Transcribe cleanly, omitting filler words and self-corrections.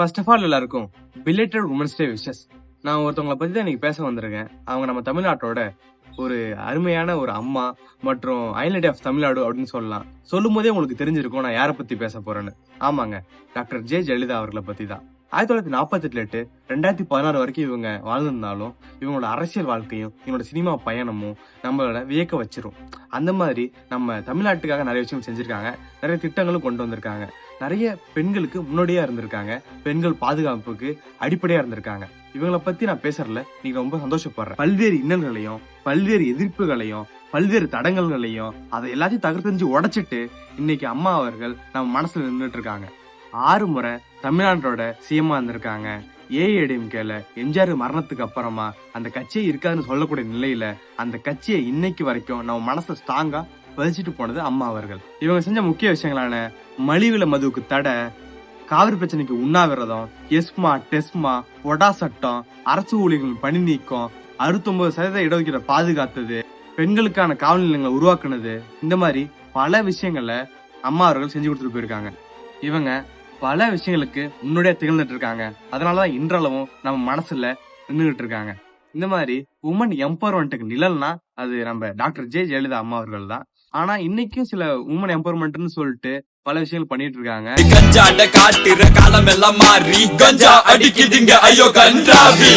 First of all எல்லாருக்கும் belated women's day wishes. நான் ஒருத்தவங்களை பத்தி தான் இன்னைக்கு பேச வந்திருக்கேன். அவங்க நம்ம தமிழ்நாட்டோட ஒரு அருமையான ஒரு அம்மா மற்றும் ஐலண்ட் ஆஃப் தமிழ்நாடு அப்படின்னு சொல்லலாம். சொல்லும் போதே உங்களுக்கு தெரிஞ்சிருக்கும் நான் யாரை பத்தி பேச போறேன்னு. ஆமாங்க, டாக்டர் ஜே ஜெயலலிதா அவர்களை பத்தி தான். 1948 2016 வரைக்கும் இவங்க வாழ்ந்திருந்தாலும் இவங்களோட அரசியல் வாழ்க்கையும் இவங்களோட சினிமா பயணமும் நம்மளோட வியக்க வச்சிரும். அந்த மாதிரி நம்ம தமிழ்நாட்டுக்காக நிறைய விஷயம் செஞ்சிருக்காங்க, நிறைய திட்டங்களும் கொண்டு வந்திருக்காங்க, நிறைய பெண்களுக்கு முன்னோடியா இருந்திருக்காங்க, பெண்கள் பாதுகாப்புக்கு அடிப்படையா இருந்திருக்காங்க. இவங்களை பத்தி நான் பேசுறதுல நீங்க ரொம்ப சந்தோஷப்படுறேன். பல்வேறு இன்னல்களையும் பல்வேறு எதிர்ப்புகளையும் பல்வேறு தடங்கல்களையும் அதை எல்லாத்தையும் தகர்த்தெறிஞ்சு உடைச்சிட்டு இன்னைக்கு அம்மா அவர்கள் நம்ம மனசுல நின்றுட்டு இருக்காங்க. 6 முறை தமிழ்நாட்டோட சிஎம்மா இருந்திருக்காங்க. ஏஐடிஎம்கேல எம்ஜிஆர் மரணத்துக்கு அப்புறமா அந்த கட்சியே இருக்காதுன்னு சொல்லக்கூடிய நிலையில அந்த கட்சியை இன்னைக்கு வரைக்கும் நம்ம மனசுல ஸ்ட்ராங்கா பதிச்சுட்டு போனது அம்மா அவர்கள். இவங்க செஞ்ச முக்கிய விஷயங்களான மலிவில மதுவுக்கு தடை, காவிரி பிரச்சனைக்கு உண்ணாவிரதம், எஸ்மா டெஸ்மா பொடா சட்டம், அரசு ஊழியர்கள் பணி நீக்கம், 69% இடஒதுக்கீடு பாதுகாத்தது, பெண்களுக்கான காவல் நிலையங்களை உருவாக்குனது, இந்த மாதிரி பல விஷயங்களை அம்மா அவர்கள் செஞ்சு கொடுத்துட்டு போயிருக்காங்க. இவங்க பல விஷயங்களுக்கு முன்னோடியா திகழ்ந்துட்டு இருக்காங்க. அதனாலதான் இன்றளவும் நம்ம மனசுல நின்றுகிட்டு இருக்காங்க. இந்த மாதிரி உமன் எம்பவர்மெண்ட்டுக்கு நிழல்னா அது நம்ம டாக்டர் ஜே ஜெயலலிதா அம்மா அவர்கள் தான். ஆனா இன்னைக்கும் சில உமன் எம்பவர்மெண்ட்னு சொல்லிட்டு பல விஷயங்கள் பண்ணிட்டு இருக்காங்க. கஞ்சாட காட்டுற காலம் எல்லாம் மாறி கஞ்சா அடிக்குதுங்க ஐயோ கன்றாவி.